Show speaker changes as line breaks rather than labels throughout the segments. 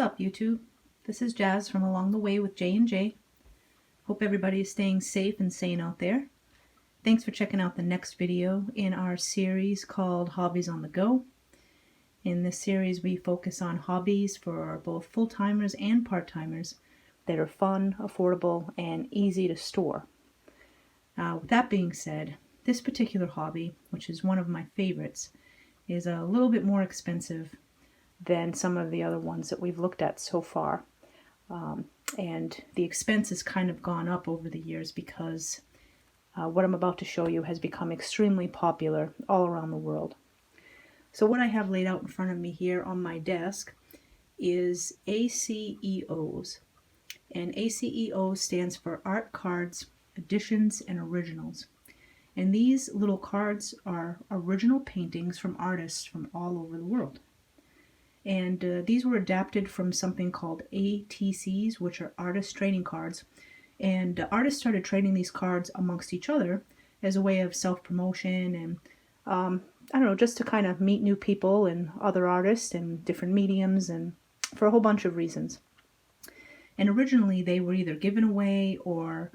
up, YouTube? This is Jazz from Along the Way with J&J. Hope everybody is staying safe and sane out there. Thanks for checking out the next video in our series called Hobbies on the Go. In this series, we focus on hobbies for both full-timers and part-timers that are fun, affordable, and easy to store. With that being said, this particular hobby, which is one of my favorites, is a little bit more expensive than some of the other ones that we've looked at so far. And the expense has kind of gone up over the years because what I'm about to show you has become extremely popular all around the world. So what I have laid out in front of me here on my desk is ACEOs. And ACEO stands for Art Cards, Editions, and Originals. And these little cards are original paintings from artists from all over the world. And these were adapted from something called ATCs, which are artist trading cards. And artists started trading these cards amongst each other as a way of self-promotion and, I don't know, just to kind of meet new people and other artists and different mediums and for a whole bunch of reasons. And originally they were either given away or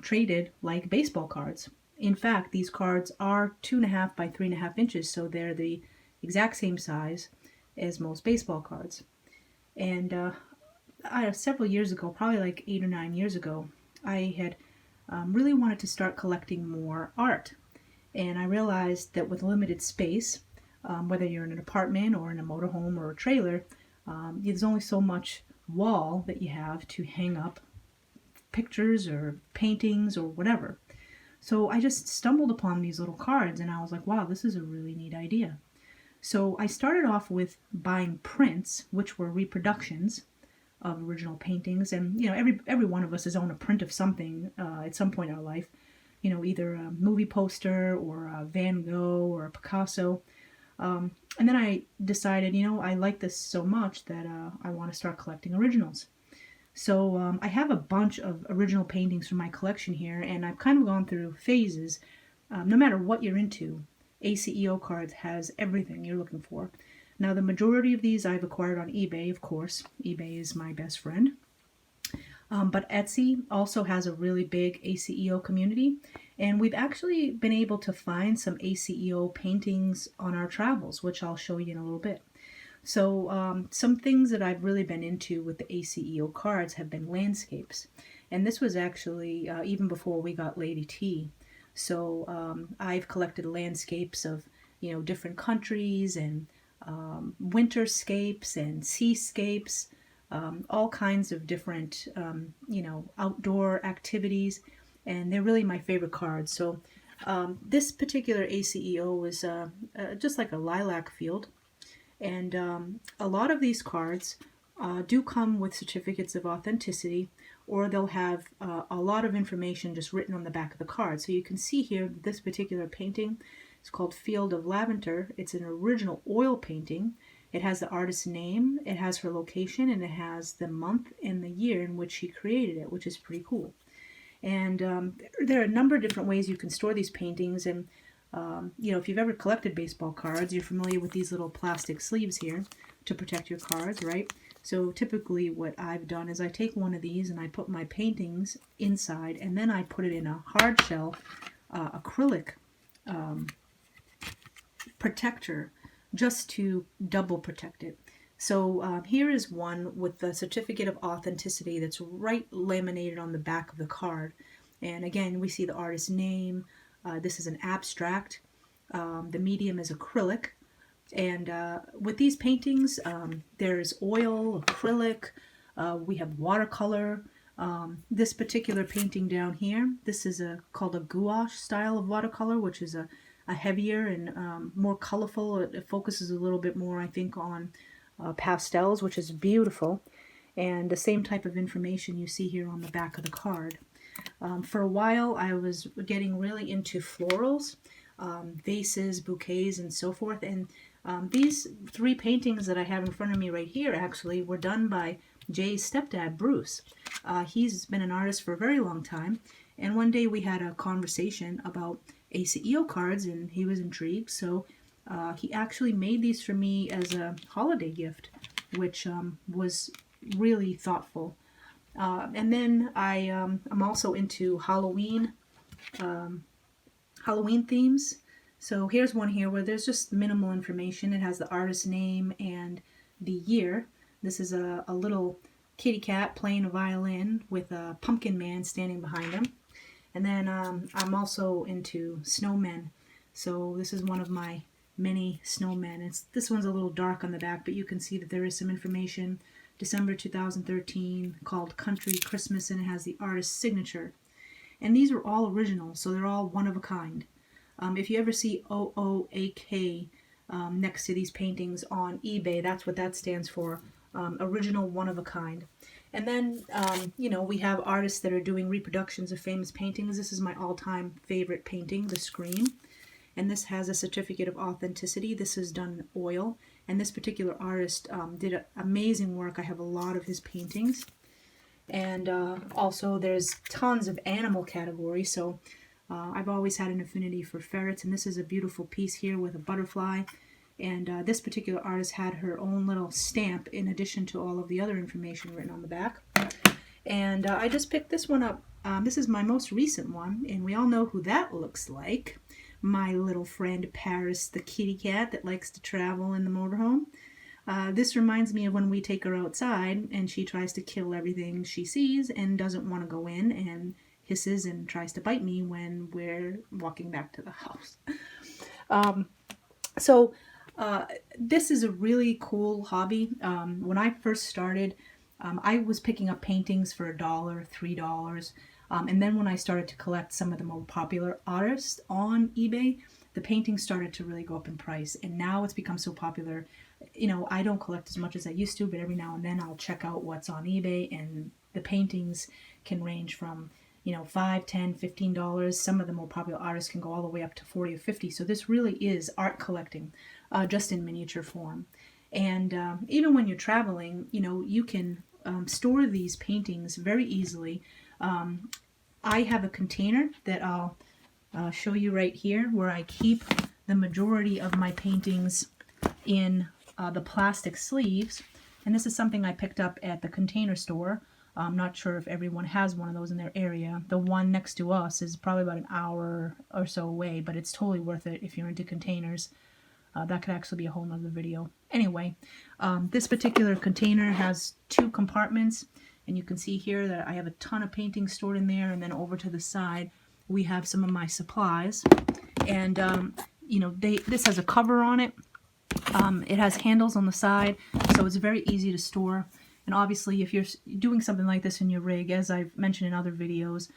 traded like baseball cards. In fact, these cards are 2.5 by 3.5 inches, so they're the exact same size as most baseball cards. And several years ago, probably like 8 or 9 years ago, I had really wanted to start collecting more art. And I realized that with limited space, whether you're in an apartment or in a motorhome or a trailer, there's only so much wall that you have to hang up pictures or paintings or whatever. So I just stumbled upon these little cards and I was like, wow, this is a really neat idea. So I started off with buying prints, which were reproductions of original paintings. And, you know, every one of us has owned a print of something at some point in our life. You know, either a movie poster or a Van Gogh or a Picasso. And then I decided, you know, I like this so much that I want to start collecting originals. So I have a bunch of original paintings from my collection here, and I've kind of gone through phases. No matter what you're into, ACEO Cards has everything you're looking for. Now, the majority of these I've acquired on eBay, of course. eBay is my best friend. But Etsy also has a really big ACEO community, and we've actually been able to find some ACEO paintings on our travels, which I'll show you in a little bit. So some things that I've really been into with the ACEO cards have been landscapes. And this was actually even before we got Lady T. So I've collected landscapes of, you know, different countries and winterscapes and seascapes, all kinds of different, you know, outdoor activities. And they're really my favorite cards. So this particular ACEO was just like a lilac field. And a lot of these cards do come with certificates of authenticity, or they'll have a lot of information just written on the back of the card. So you can see here this particular painting is called Field of Lavender. It's an original oil painting. It has the artist's name, it has her location, and it has the month and the year in which she created it, which is pretty cool. And there are a number of different ways you can store these paintings. And you know, if you've ever collected baseball cards, you're familiar with these little plastic sleeves here to protect your cards, right? So typically what I've done is I take one of these and I put my paintings inside, and then I put it in a hard shell acrylic protector just to double protect it. So here is one with the certificate of authenticity that's right laminated on the back of the card. And again, we see the artist's name. This is an abstract. The medium is acrylic. And with these paintings, there's oil, acrylic, we have watercolor. This particular painting down here, this is called a gouache style of watercolor, which is a heavier and more colorful. It focuses a little bit more, I think, on pastels, which is beautiful. And the same type of information you see here on the back of the card. For a while, I was getting really into florals, vases, bouquets, and so forth. And these 3 paintings that I have in front of me right here actually were done by Jay's stepdad, Bruce. He's been an artist for a very long time. And one day we had a conversation about ACEO cards, and he was intrigued. So he actually made these for me as a holiday gift. which was really thoughtful. And then I'm also into Halloween themes. So here's one here where there's just minimal information. It has the artist's name and the year. This is a little kitty cat playing a violin with a pumpkin man standing behind him. And then I'm also into snowmen. So this is one of my many snowmen. This one's a little dark on the back, but you can see that there is some information. December 2013, called Country Christmas, and it has the artist's signature. And these are all original, so they're all one of a kind. If you ever see OOAK next to these paintings on eBay, that's what that stands for, original, one of a kind. And then, we have artists that are doing reproductions of famous paintings. This is my all-time favorite painting, The Scream. And this has a certificate of authenticity. This is done in oil. And this particular artist did amazing work. I have a lot of his paintings. And also there's tons of animal categories. So I've always had an affinity for ferrets. And this is a beautiful piece here with a butterfly. And this particular artist had her own little stamp in addition to all of the other information written on the back. And I just picked this one up. This is my most recent one. And we all know who that looks like. My little friend Paris, the kitty cat that likes to travel in the motorhome. This reminds me of when we take her outside and she tries to kill everything she sees and doesn't want to go in and hisses and tries to bite me when we're walking back to the house. This is a really cool hobby. When I first started, I was picking up paintings for $1, $3. And then when I started to collect some of the more popular artists on eBay, the paintings started to really go up in price. And now it's become so popular. I don't collect as much as I used to, but every now and then I'll check out what's on eBay, and the paintings can range from, $5, $10, $15. Some of the more popular artists can go all the way up to $40 or $50. So this really is art collecting, just in miniature form. And even when you're traveling, you can store these paintings very easily. I have a container that I'll show you right here where I keep the majority of my paintings in the plastic sleeves. And this is something I picked up at the Container Store. I'm not sure if everyone has one of those in their area. The one next to us is probably about an hour or so away, but it's totally worth it if you're into containers. That could actually be a whole nother video. Anyway, this particular container has 2 compartments. And you can see here that I have a ton of paintings stored in there, and then over to the side we have some of my supplies. And this has a cover on it. It has handles on the side, so it's very easy to store. And obviously, if you're doing something like this in your rig, as I've mentioned in other videos,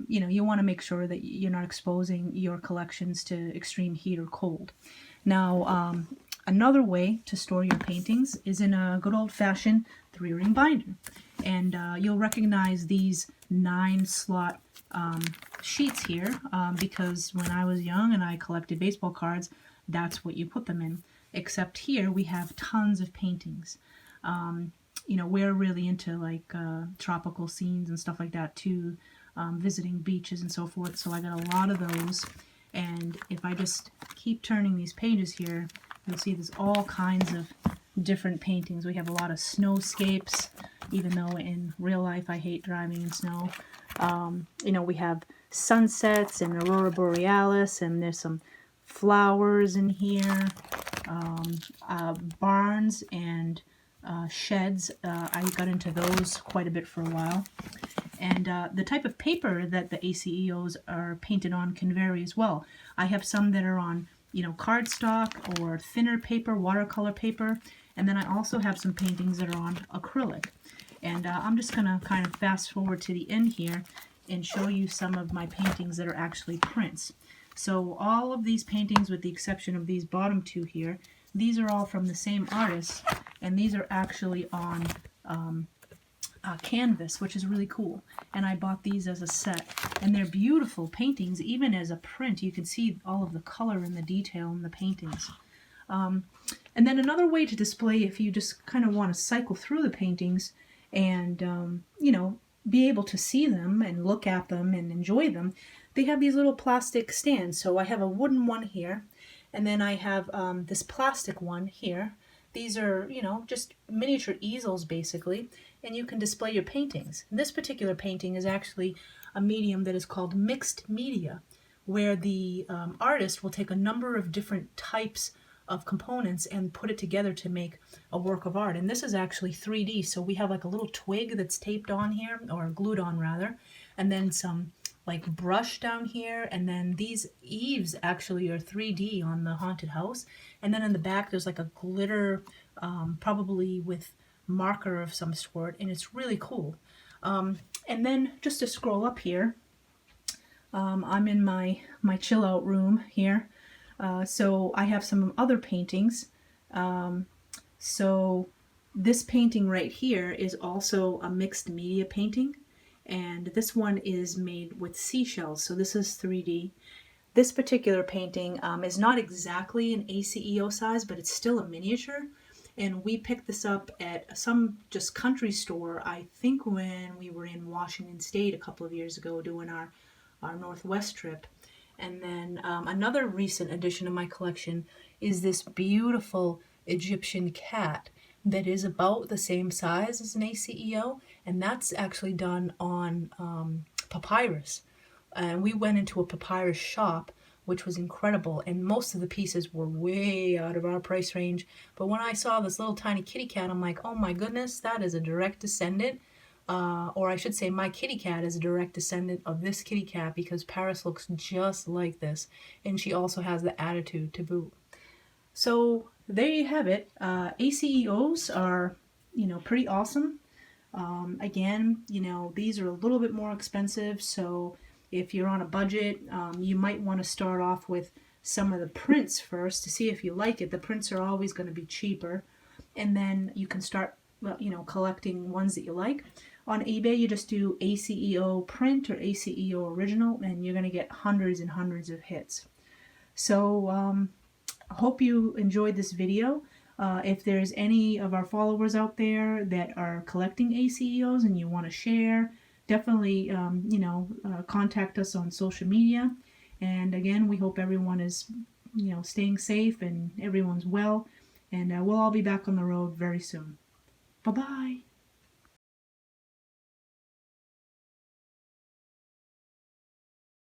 you want to make sure that you're not exposing your collections to extreme heat or cold. Now, another way to store your paintings is in a good old-fashioned 3-ring binder. And you'll recognize these 9-slot sheets here because when I was young and I collected baseball cards, that's what you put them in. Except here we have tons of paintings. We're really into like tropical scenes and stuff like that too, visiting beaches and so forth. So I got a lot of those. And if I just keep turning these pages here, you'll see there's all kinds of different paintings. We have a lot of snowscapes, even though in real life I hate driving in snow. We have sunsets and aurora borealis, and there's some flowers in here, barns and sheds. I got into those quite a bit for a while. And the type of paper that the ACEOs are painted on can vary as well. I have some that are on cardstock or thinner paper, watercolor paper. And then I also have some paintings that are on acrylic. And I'm just going to kind of fast forward to the end here and show you some of my paintings that are actually prints. So all of these paintings, with the exception of these bottom 2 here, these are all from the same artist. And these are actually on canvas, which is really cool. And I bought these as a set. And they're beautiful paintings. Even as a print, you can see all of the color and the detail in the paintings. And then another way to display, if you just kind of want to cycle through the paintings and, be able to see them and look at them and enjoy them, they have these little plastic stands. So I have a wooden one here, and then I have this plastic one here These are, you know, just miniature easels basically, and you can display your paintings. And this particular painting is actually a medium that is called mixed media, where the artist will take a number of different types of components and put it together to make a work of art. And this is actually 3D, so we have like a little twig that's taped on here, or glued on rather, and then some like brush down here, and then these eaves actually are 3D on the haunted house, and then in the back there's like a glitter, probably with marker of some sort, and it's really cool. And then just to scroll up here, I'm in my chill out room here, so I have some other paintings. So this painting right here is also a mixed media painting, and this one is made with seashells, so this is 3D. This particular painting is not exactly an ACEO size, but it's still a miniature, and we picked this up at some just country store, I think when we were in Washington State a couple of years ago doing our Northwest trip. And then another recent addition to my collection is this beautiful Egyptian cat that is about the same size as an ACEO, and that's actually done on papyrus. And we went into a papyrus shop, which was incredible, and most of the pieces were way out of our price range. But when I saw this little tiny kitty cat, I'm like, oh my goodness, that is a direct descendant. Or I should say my kitty cat is a direct descendant of this kitty cat, because Paris looks just like this, and she also has the attitude to boot. So there you have it. ACEOs are, you know, pretty awesome. Again, you know, these are a little bit more expensive, so if you're on a budget, you might want to start off with some of the prints first to see if you like it. The prints are always going to be cheaper, and then you can start, well, you know, collecting ones that you like. On eBay, you just do ACEO print or ACEO original, and you're going to get hundreds and hundreds of hits. So I hope you enjoyed this video. If there's any of our followers out there that are collecting ACEOs and you want to share, definitely you know, contact us on social media. And again, we hope everyone is, you know, staying safe and everyone's well. And we'll all be back on the road very soon. Bye-bye.